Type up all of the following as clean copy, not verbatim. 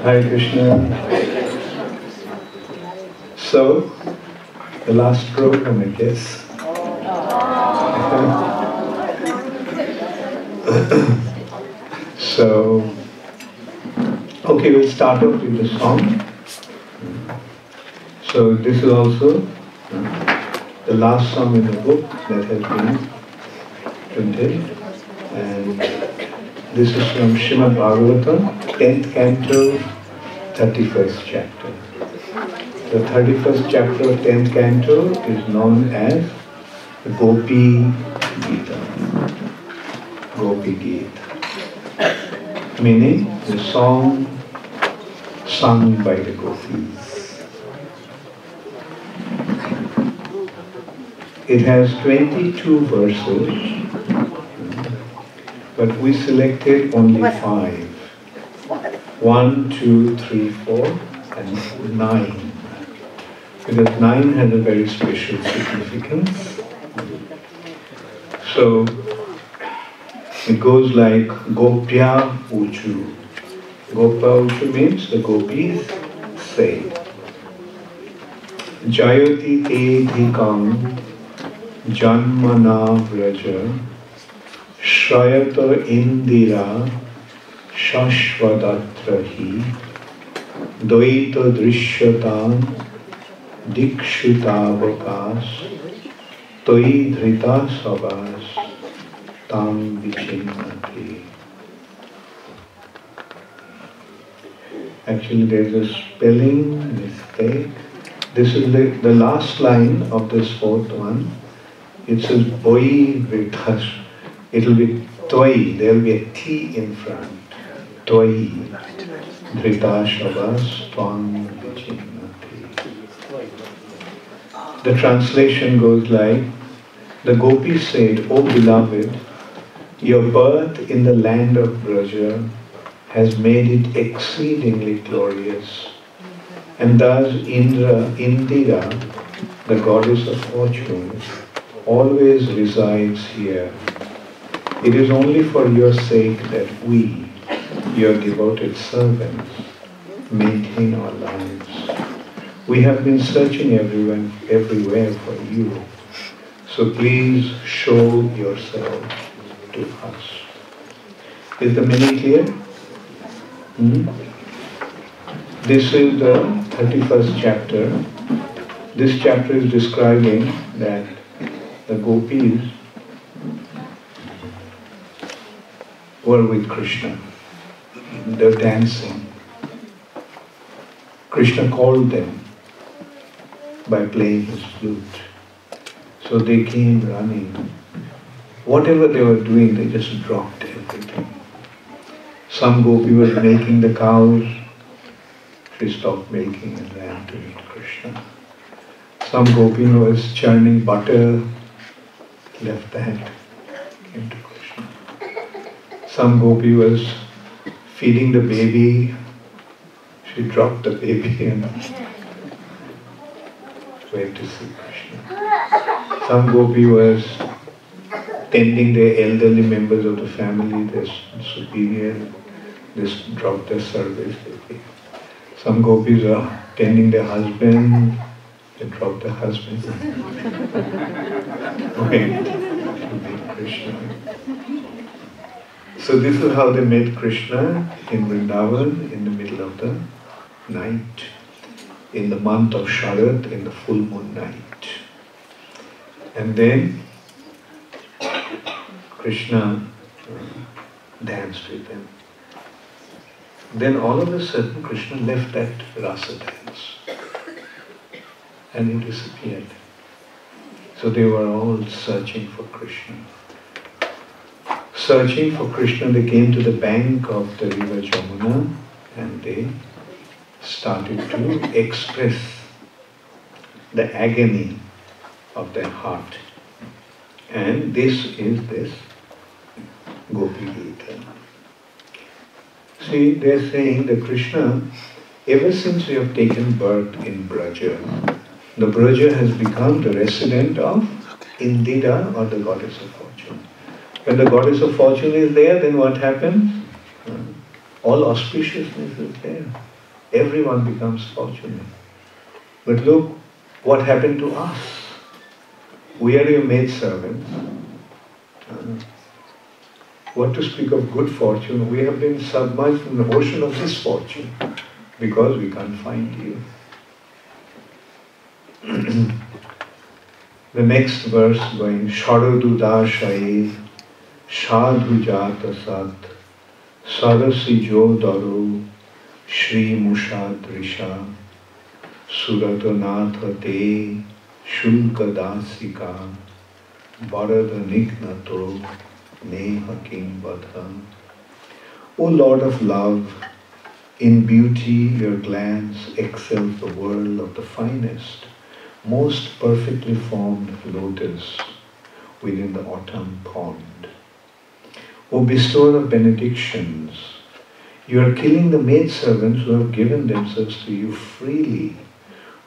Hare Krishna. So, the last program, I guess. So, okay, we'll start off with the song. So, this is also the last song in the book that has been printed. And this is from Srimad Bhagavatam, 10th canto, 31st chapter. The 31st chapter of 10th canto is known as the Gopi Gita. Gopi Gita. Meaning the song sung by the gopis. It has 22 verses, but we selected only 5. 1, 2, 3, 4, and 9. Because 9 has a very special significance. So it goes like Gopya Uchu. Gopa Uchu means the gopis say. Jayati te dhikam janmana vraja shrayata indira shashvadatrahi dvaita drishyata dikshutavakas toi dhrita sabas tam vichinnati. Actually, there is a spelling mistake. This is the last line of this fourth one. It says boi vritas. It will be toi. There will be a T in front. Toi dhrita sabas tam vichinnati. The translation goes like, the gopis said, O beloved, your birth in the land of Braja has made it exceedingly glorious. And thus Indira, the goddess of fortune, always resides here. It is only for your sake that we, your devoted servants, maintain our lives. We have been searching everywhere for you. So please show yourself to us. Is the meaning clear? This is the 31st chapter. This chapter is describing that the gopis were with Krishna. They're dancing. Krishna called them by playing his flute. So they came running. Whatever they were doing, they just dropped everything. Some gopi was milking the cows. She stopped milking and ran to meet Krishna. Some gopi was churning butter, left that, came to Krishna. Some gopi was feeding the baby. She dropped the baby and went to see Krishna. Some gopi was tending the elderly members of the family, their superior, they dropped their service. Some gopis are tending their husband, they dropped the husband. Went to meet Krishna. So this is how they met Krishna in Vrindavan in the middle of the night, in the month of Sharad, in the full moon night. And then Krishna danced with them. Then all of a sudden Krishna left that rasa dance and he disappeared. So they were all searching for Krishna. Searching for Krishna, they came to the bank of the river Jamuna and they started to express the agony of their heart. And this is this Gopi Gita. See, they're saying that Krishna, ever since you have taken birth in Braja, the Braja has become the resident of Indira, or the goddess of fortune. When the goddess of fortune is there, then what happens? all auspiciousness is there. Everyone becomes fortunate. But look what happened to us. We are your maidservants. What to speak of good fortune? We have been submerged in the ocean of misfortune because we can't find you. The next verse going, Sharaduda Shair, Sadhu Jata Sat, Sarasi Jo Daru, Shri Mushadrisha, Suratanatha Te, Shulka Dasika, Bharada Niknato, Neha King Badha. O Lord of love, in beauty your glance excels the world of the finest, most perfectly formed lotus within the autumn pond. O bestower of benedictions, you are killing the maidservants who have given themselves to you freely,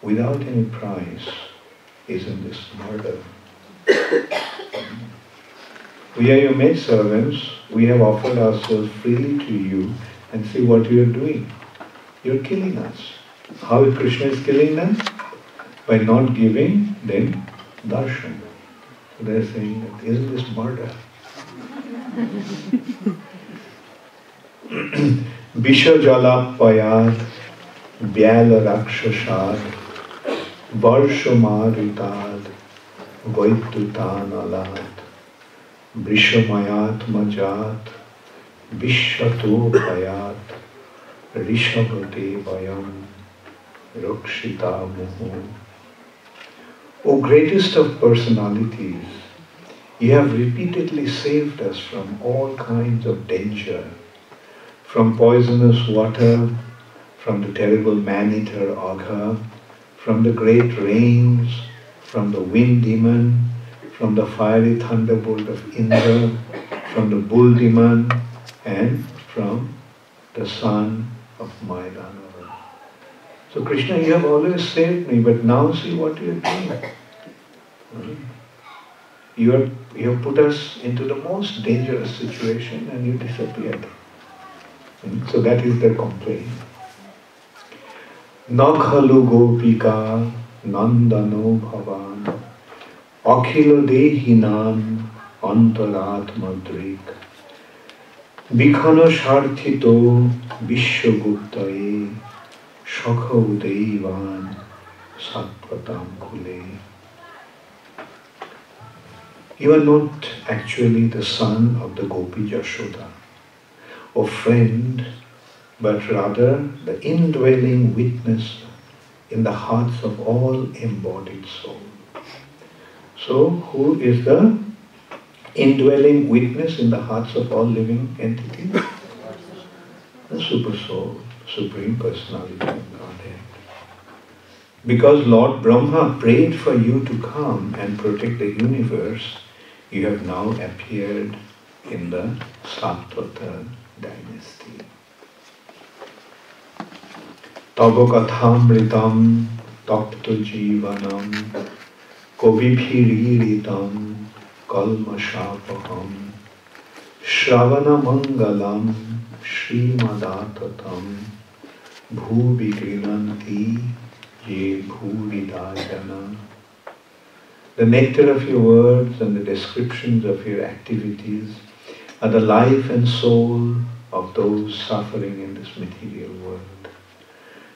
without any price. Isn't this murder? We are your maidservants, we have offered ourselves freely to you, and see what you are doing. You are killing us. How Krishna is killing them? By not giving them darshan. So they are saying, that, isn't this murder? Bisha jala payad, vyala rakshasad, varshomaritad, vaitutan alad, vrishamayat majat, vishyato payat, rishabhate vayam, rakshita muhu. O greatest of personalities, you have repeatedly saved us from all kinds of danger, from poisonous water, from the terrible man-eater Agha, from the great rains, from the wind demon, from the fiery thunderbolt of Indra, from the bull demon, and from the son of Maidana. So Krishna, you have always saved me, but now see what you are doing. You have put us into the most dangerous situation and you disappeared. So that is their complaint. Nakhalu gopika nandano bhavan akhilo dehinan antaratmadrik bikhano sharthito vishwaguptaye shakha udaivan satvatam kule. You are not actually the son of the Gopi Jashoda, or friend, but rather the indwelling witness in the hearts of all embodied souls. So, who is the indwelling witness in the hearts of all living entities? The Super Soul, Supreme Personality of Godhead. Because Lord Brahma prayed for you to come and protect the universe, you have now appeared in the Satvata dynasty. Tava kathamritam tapta jivanam kovibhiriritam kalmashapaham shravana mangalam shrimadatatam bhuvi grinanti ye bhuvidajana. The nectar of your words and the descriptions of your activities are the life and soul of those suffering in this material world.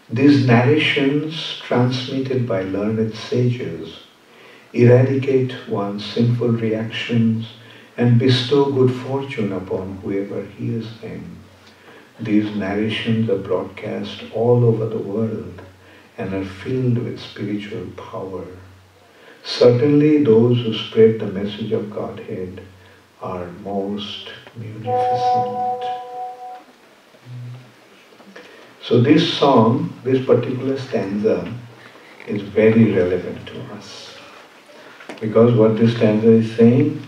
These narrations, transmitted by learned sages, eradicate one's sinful reactions and bestow good fortune upon whoever hears them. These narrations are broadcast all over the world and are filled with spiritual power. Certainly those who spread the message of Godhead are most munificent. So this song, this particular stanza, is very relevant to us. Because what this stanza is saying,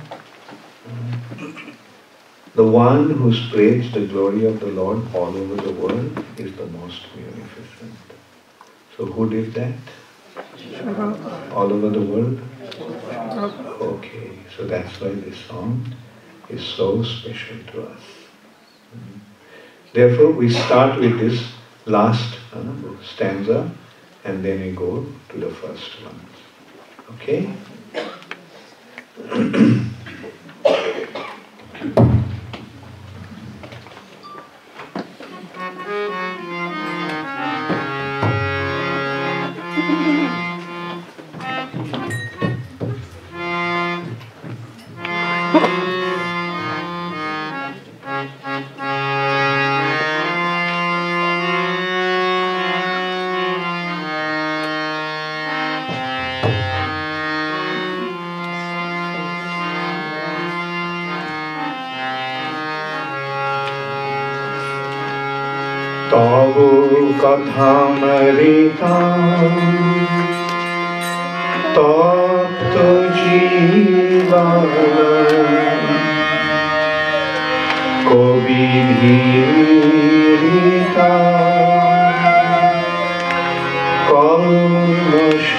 the one who spreads the glory of the Lord all over the world is the most munificent. So who did that? All over the world? Okay, so that's why this song is so special to us. Therefore, we start with this last stanza and then we go to the first one. Okay? तबु कथामृता तप्त जीवन कविभिरीडिता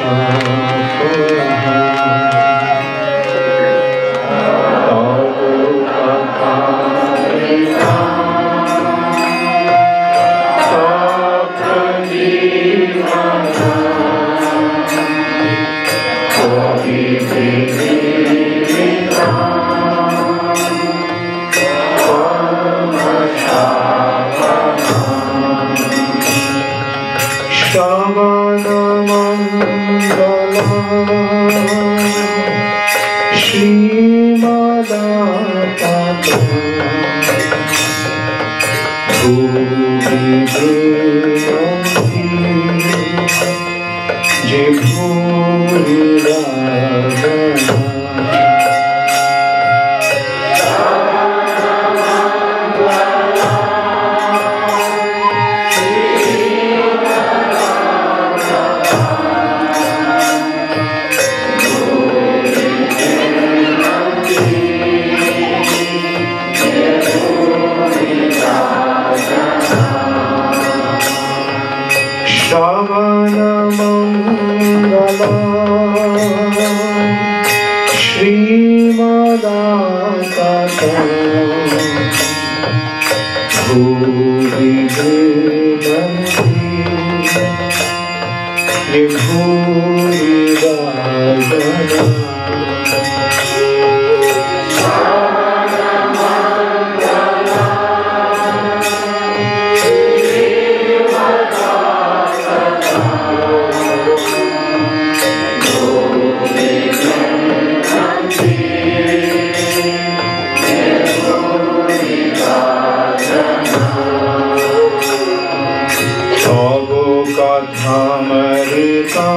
कल्मषापहा तबु कथामृता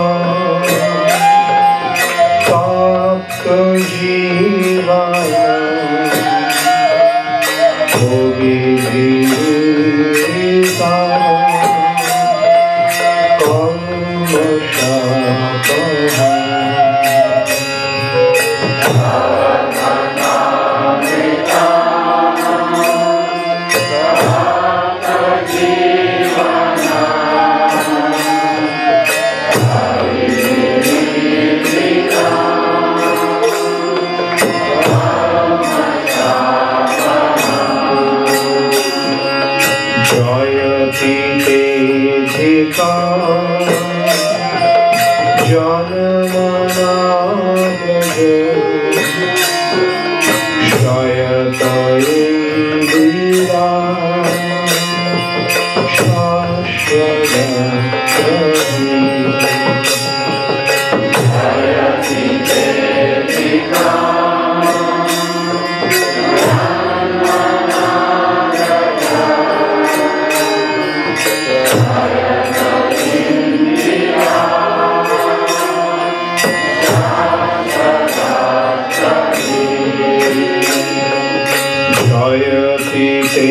Jayati Te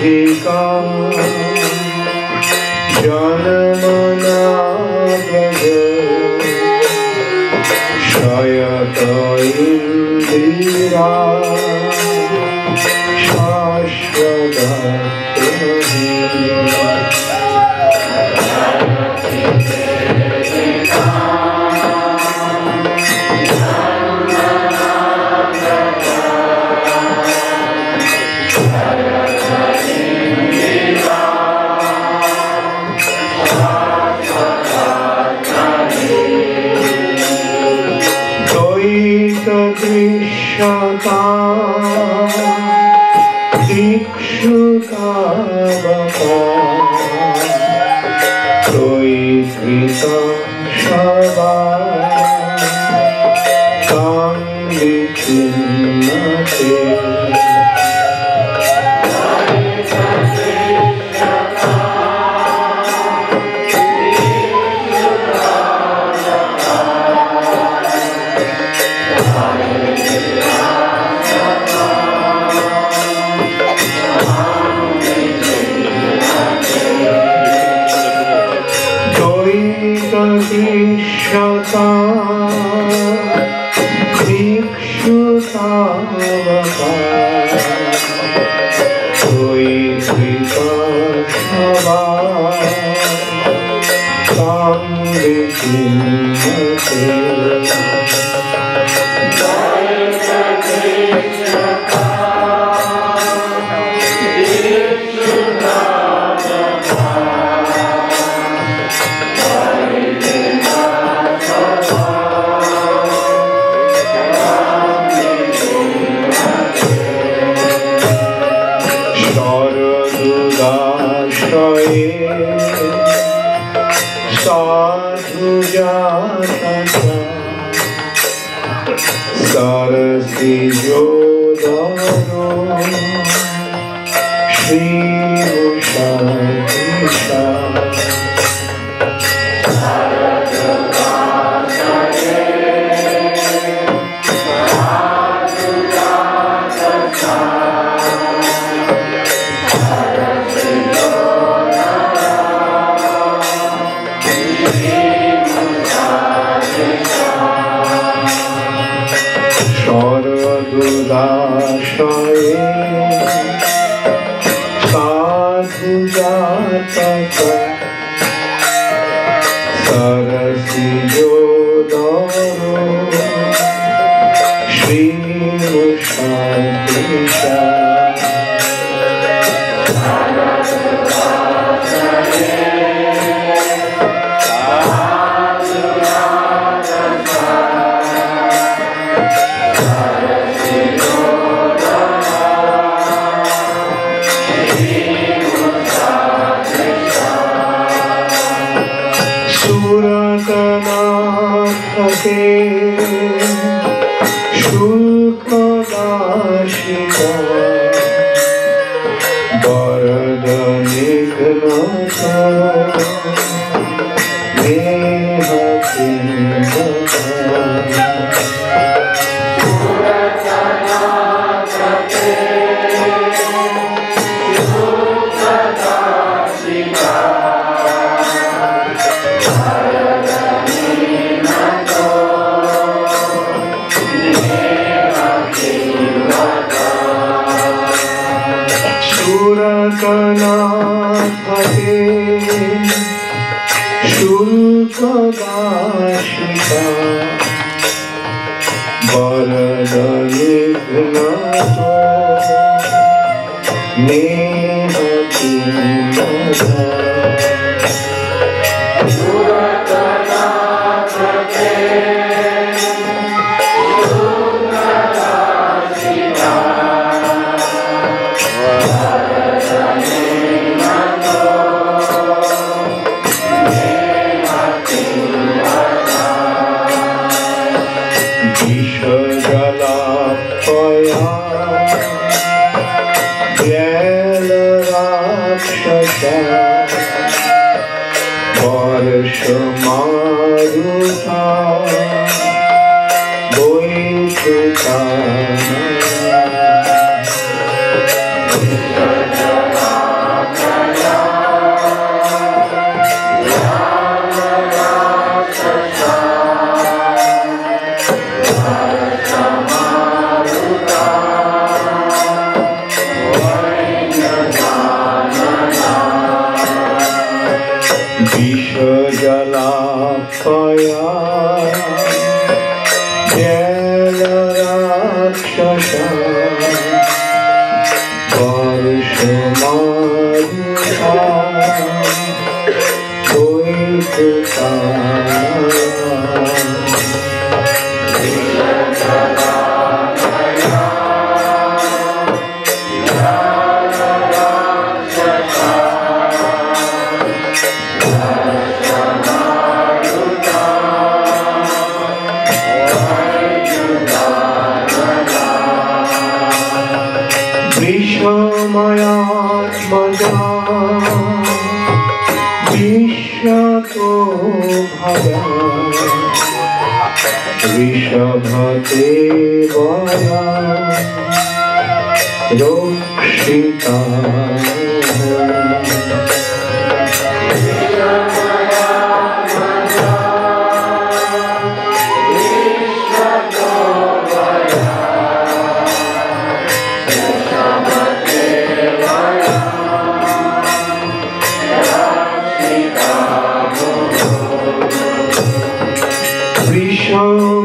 Dhika Jana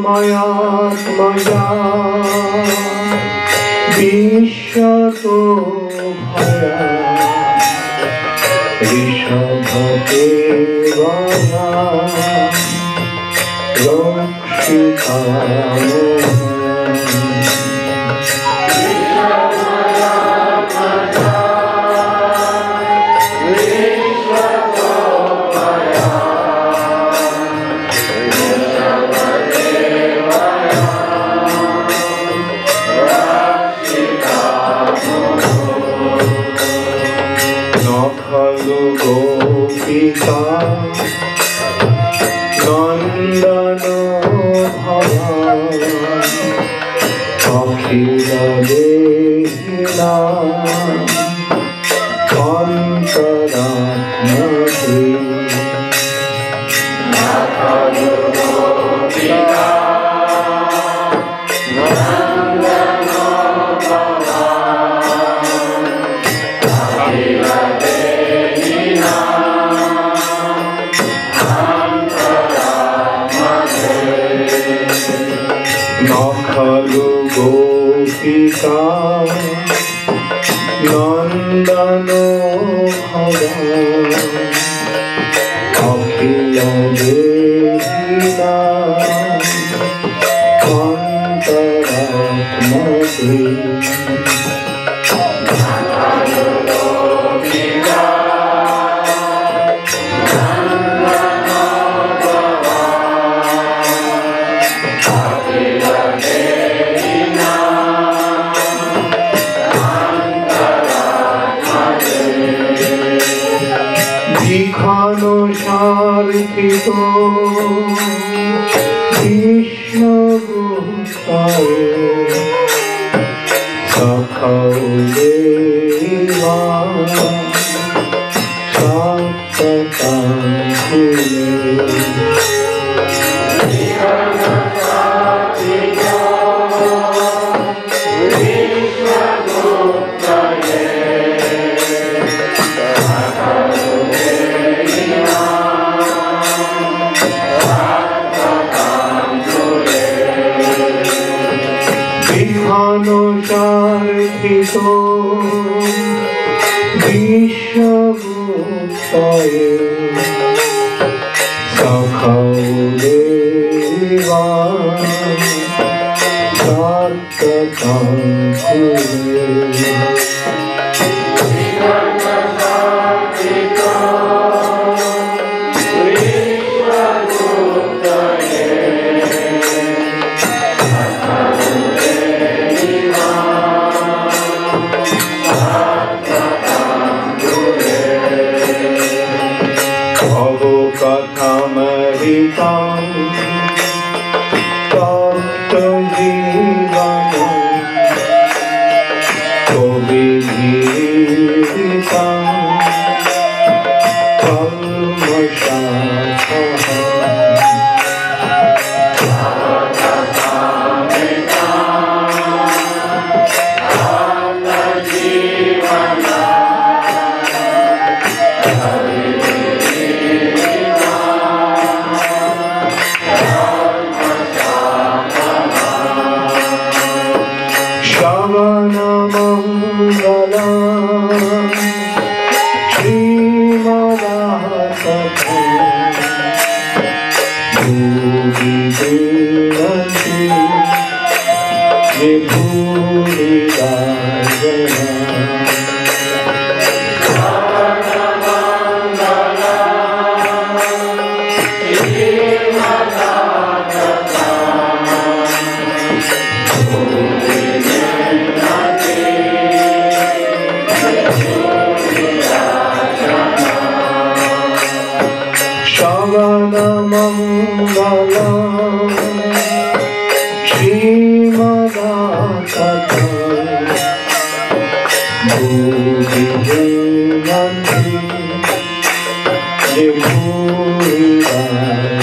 मयात्मजा विश्वतो भया ऋषभदेवया रक्षितामो गोपिका नंदनो भवा अखिल देहिना अंतरात्मते खलु गोपिका नंदनो भवा अखिल देहिना अंतरात्मते सारथितो कृष्णगुप्ताय सखौ देवा सारथितो विश्वगुप्ताय सखौ देवा कथमरिता तप्त जीवन तो विधीता Shivamala